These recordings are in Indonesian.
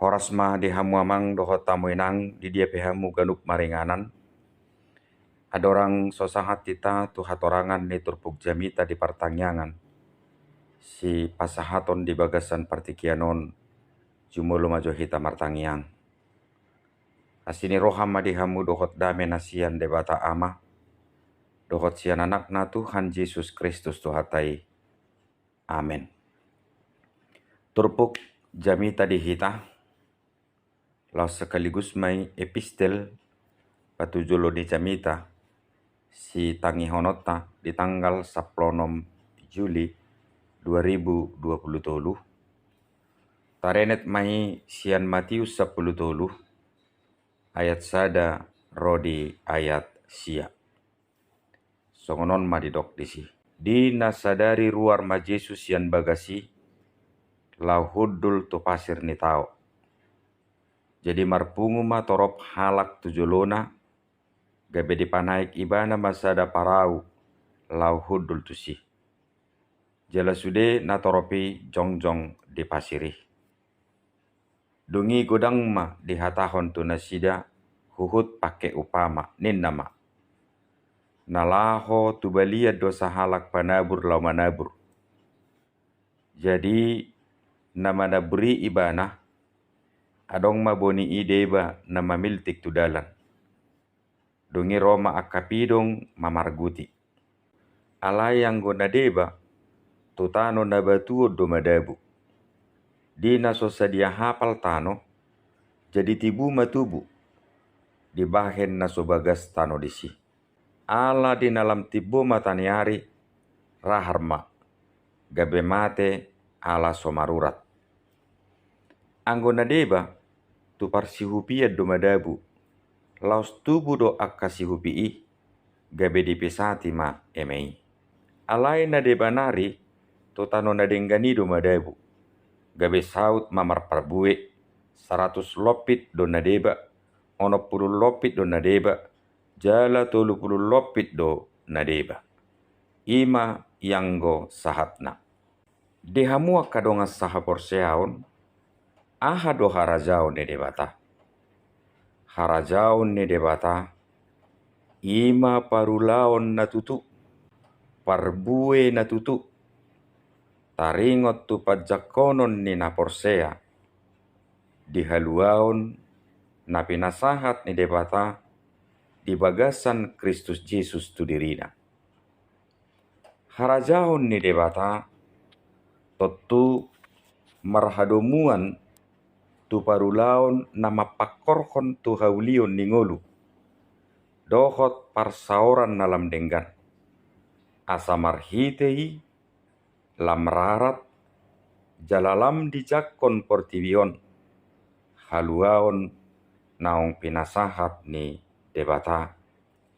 Horasma di hamu amang dohot tamu inang di dia pehamu ganup maringanan. Adorang sosangat kita tu hatorangan ni turpuk jamita di partangyangan. Si pasahaton di bagasan partikianon jumolo majo hita martangyang. Asini roham di hamu dohot dame nasian debata ama. Dohot sian anakna Tuhan Yesus Kristus tuhatai. Amin. Turpuk jamita di hita. Laos sekaligus mai epistel patujulo di jamita si tangi honota di tanggal 10 Juli 2023. Tarenet mai sian Matius 10 ayat sada rodi ayat sia. Songonon madidok disi. Di nasadari ruar ma Yesus sian bagasi lau hudul tu pasir ni tao. Jadi marpungu ma torop halak tujolona gabe di panaik ibana masada parau lau hudul tusi. Jala sude na toropi jongjong di pasiri. Dungi godang ma di hatahon tu nasida huhut pake upama ninnama. Nalaho tu balia dosa halak panabur lau manabur. Jadi nama naburi ibana adong ma boni ideba nama miltik tu dalan. Dungi Roma akapidong mamarguti. Alai yang gona deba tutano nabatuo do madabu. Di naso sadia hapal tano jadi tibu matubu. Di bahen naso bagas tano disi. Ala di nalam tibu mataniari raharma. Gabe mate ala somarurat. Anggona deba tu parsihupia do madabu. Laos tubu do akkasihupii gabe dipisati ma emei. Alai na deba nari tu tano na denggani do madabu. Gabe saut mamar parbue 100 lopit do na deba. 60 lopit do na deba. Jala 30 lopit do na deba. Ima yanggo sahatna. Dehamua kadonga saha porseaon. Aha do harajaon ne debata. Harajaon ne debata. Ima parulaon na tutu. Parbue na tutu. Taringot tu pajakonon ni na porsea. Dihaluaon na pinasahat ni debata di bagasan Kristus Yesus tu dirina. Harajaon ni debata totu marhadomuan tu parulaon na mapakorkon tu haulion ni ngolu. Dohot parsaoran nalam denggan. Asa marhitei lam rarat jalalam dijakon portivion. Haluaon naong pinasahat ni debata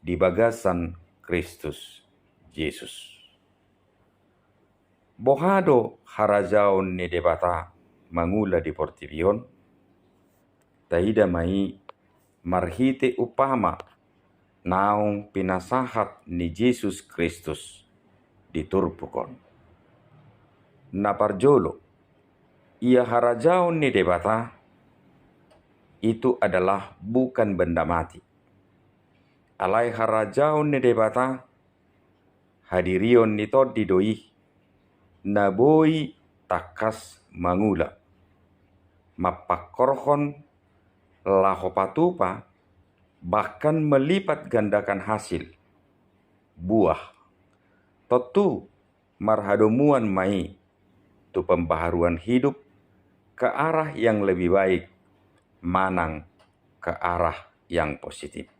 di bagasan Kristus Yesus. Bohado harajaon ni debata mangula di portivion. Taida mai marhite upama naong pinasahat ni Yesus Kristus diturpukon. Naparjolo, ia harajaon ni debata itu adalah bukan benda mati. Alai harajaon ni debata hadirion ni tod didoi naboi takas mangula. Mapakorhon lahopatupa bahkan melipat gandakan hasil buah. Tentu marhadomuan mai tu pembaharuan hidup ke arah yang lebih baik, manang ke arah yang positif.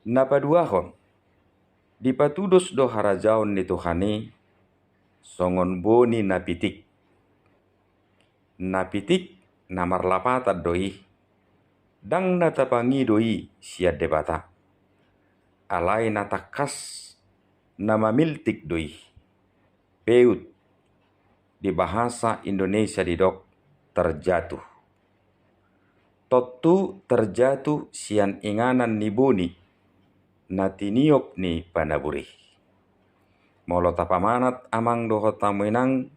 Napaduahon dipatudos do harajaon ni Tuhani songon boni napitik. Napitik namar lapatat doi dang natapangi doi siad debata. Alai natakas nama miltik doi. Peut di bahasa Indonesia didok terjatuh. Totu terjatuh sian inganan ni boni natiniop ni panaburi. Molo tapamanat amang dohot tamuinang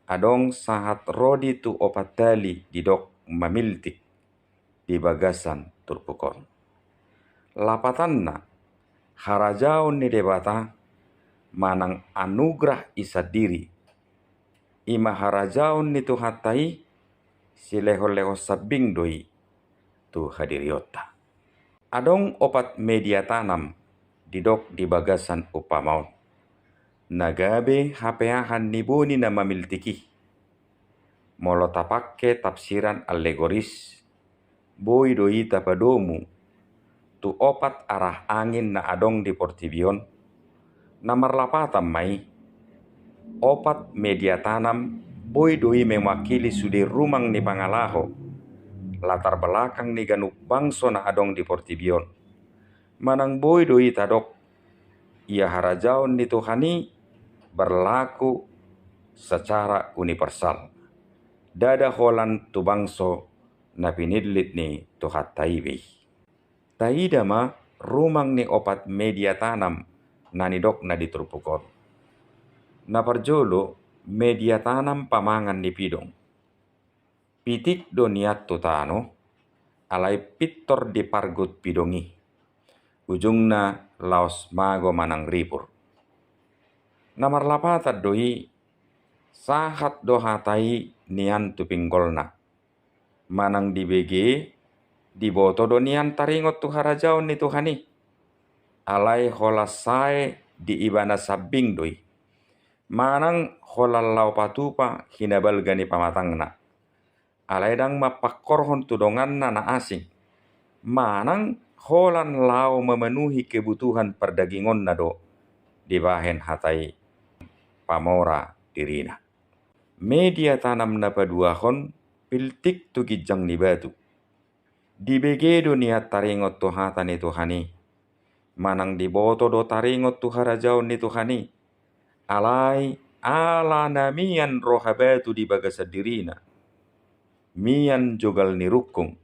adong sahat rodi tu opat tali didok mamiltik di bagasan turpukon. Lapatanna harajaon ni debata manang anugerah isa diri. Ima harajaon ni tu hatai sileho-leho sabing doi tu hadiriota. Adong opat media tanam didok di bagasan upamaon. Nagabe hapeahan ni boni na mamiltiki. Molo tapakke tafsiran allegoris. Boi doi tapadomu tu opat arah angin na adong di Portibion. Namar lapatan mai opat media tanam boi doi mewakili sudi rumang ni pangalaho. Latar belakang ni ganuk bangso na adong di Portibion. Manang boi doi tadok ia harajaon ni Tuhani berlaku secara universal. Dada holan tu bangso na pinidlit ni Tuhat Taibi. Taida ma rumang ni opat media tanam na nidok na diturpukon. Na parjolo media tanam pamangan ni pidong. Pitik do niat tutano alai pittor di pargut pidongi. Ujungna laos mago manang ripur. Namar lapatat doi sahat do hatai nian tu pinggolna. Manang di BG diboto do nian taringot tu harajaon ni Tuhani. Alai hola sae di ibana sabing doi. Manang hola lau patupa hinabal gani pamatangna. Alai dang mapakorhon tudonganna na asing. Manang holan lau memenuhi kebutuhan perdagingon na do dibahen hatai pamora dirina. Media tanam na paduahon piltik tu gijang ni batu. Di begedo niat taringot tu hata ni Tuhani. Manang diboto do taringot tu harajaon ni Tuhani. Alai ala namian roha batu di bagasa dirina. Mian jogal ni rukung.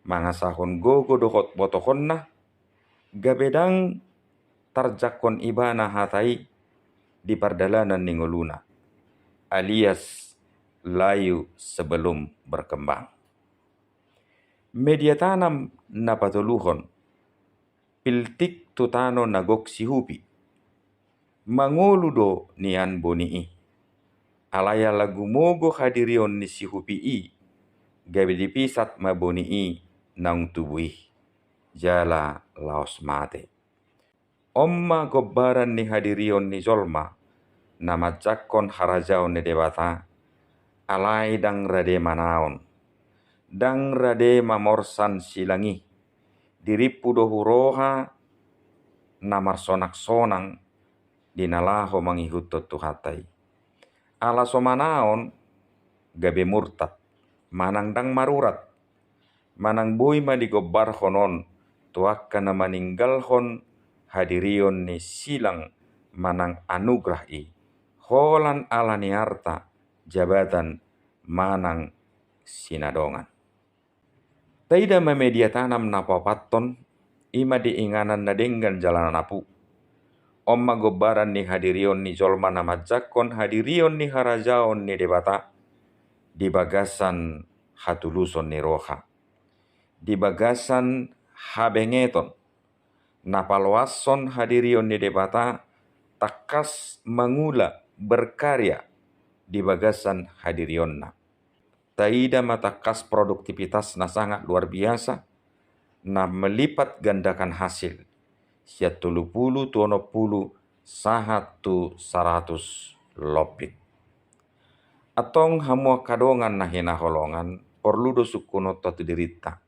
Mangasahon gogo dohot botohonna. Gabedang tarjakon ibana hatai di pardalanan ningoluna. Alias layu sebelum berkembang. Media tanam na patuluhon. Piltik tutano nagok sihupi. Mangoludo nian bonii. Alaya lagu mogo hadirion ni sihupi i. Gabe dipisat ma bonii naung tubui. Jala laos mate. Omma gobbaran ni hadirion ni Zolma. Nama jakon harajaon ni debata. Alai dang rade manaon. Dang rade mamorsan silangi. Diripu dohuroha namar sonak-sonang dinalaho mangihut tuhatai. Ala somanaon gabe murtad. Manang dang marurat. Manang bui ma digobbar honon. Tuakka na maninggalhon hadirion ni silang manang anugrah i. Holan ala ni arta jabatan manang sinadongan. Taida ma media tanam na papaton ima diinganan na denggan jalanan apu. Omma gobbaran ni hadirion ni Zolma na majakon hadirion ni harajaon ni debata. Di bagasan hatuluson ni roha. Di bagasan habengeton. Napalwason hadirion ni debata. Takas mangula berkarya di bagasan hadirionna. Taida matakas produktivitas na sangat luar biasa na melipat gandakan hasil. Sia 30 tu 60 sahat tu 100 lopit. Atong hamua kadongan na hinaholongan perlu do sukuno tatu dirita.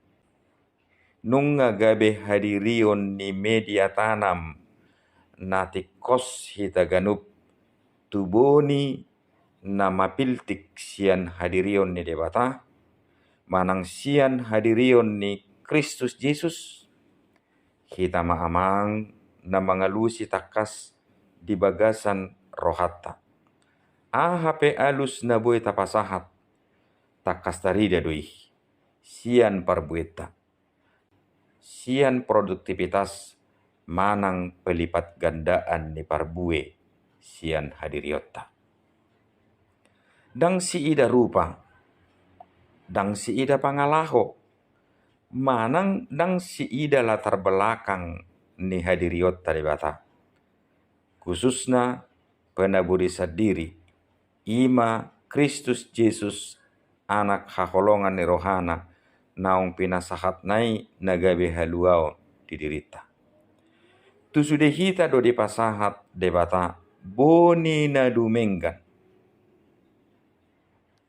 Nunga gabe hadirion ni media tanam nati kos hita ganup tuboni na mapiltik sian hadirion ni debata. Manang sian hadirion ni Kristus Yesus. Hita maamang na mangalusi takas di bagasan rohatta. Ahape alus na buhay tapasahat. Takas tarida doi. Sian parbueta. Sian produktivitas manang pelipat gandaan ni parbue sian hadiriotta. dang si ida rupa, dang si ida pangalaho, manang dang si ida latar belakang ni hadiriot tadi bata. Khususnya penaburi sadiri, ima Kristus Yesus anak haholongan ni rohana, naung pinasahat nai nagabe haluao didirita. Tu sudah hita do dipasahat debata boni na dumenggan.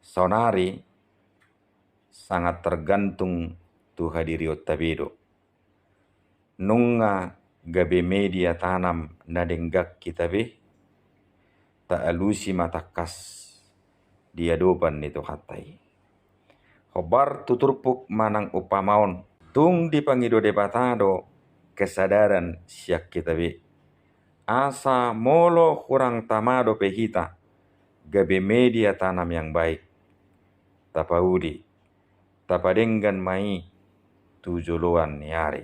Sonari sangat tergantung tu hadiriot tabido. Nunga gabe media tanam na denggak kita be, ta alusi matakas dia doban itu hatai. Hobar tuturpuk manang upamaon, tung dipangido debatado kesadaran siak kita be. Asa molo kurang tamado pehita, gabe media tanam yang baik. Tapaudi, tapadenggan mai tujuluan niari.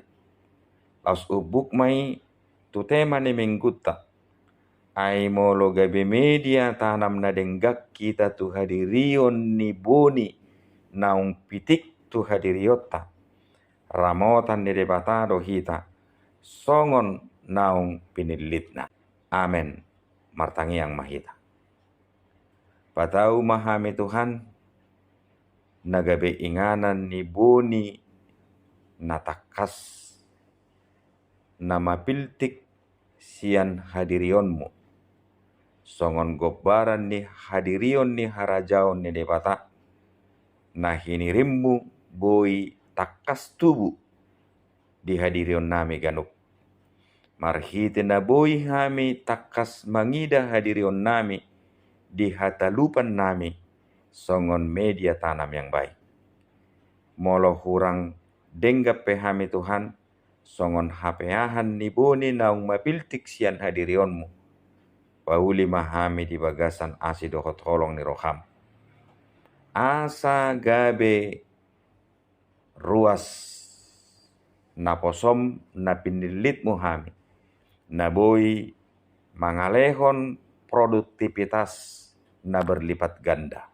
Aus ubuk mai tu tema ni mengguta. Ai molo gabe media tanam na denggak kita tu hadirion ni boni naung pitik tu hadiriota. Ramotan ni debatado hita songon naung pinilitna. Amen. Martangi yang mahita. Patau mahami Tuhan, nagabe inganan ni boni natakas nama piltik sian hadirionmu. Songon gobaran ni hadirion ni harajaon ni debata, nah hinirimmu boi takas tubuh di hadirion nami ganuk. Marhite na boi hami takas mangida hadirion nami di hatalupan nami songon media tanam yang baik. Molo hurang denggap pehami Tuhan, songon hapeahan ni boni naung mapiltik sian hadirionmu. Pauli mahami di bagasan asi dohot holong ni roham. Asa gabe ruas naposom na pinilit muhami. Naboi mangalehon produktivitas na berlipat ganda.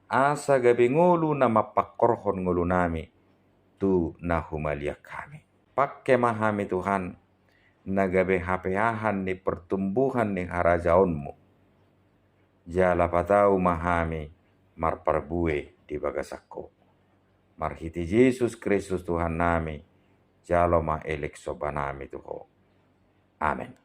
Asa gabe ngulu na mapakorhon ngulu nami tu na humalia kami. Pakke mahami Tuhan, nagabe hapeahan ni pertumbuhan ni harajaonmu. Jala patau mahami marparbue di bagasako. Marhiti Yesus Kristus Tuhan nami, jalo ma elek sobanami tuho. Amen.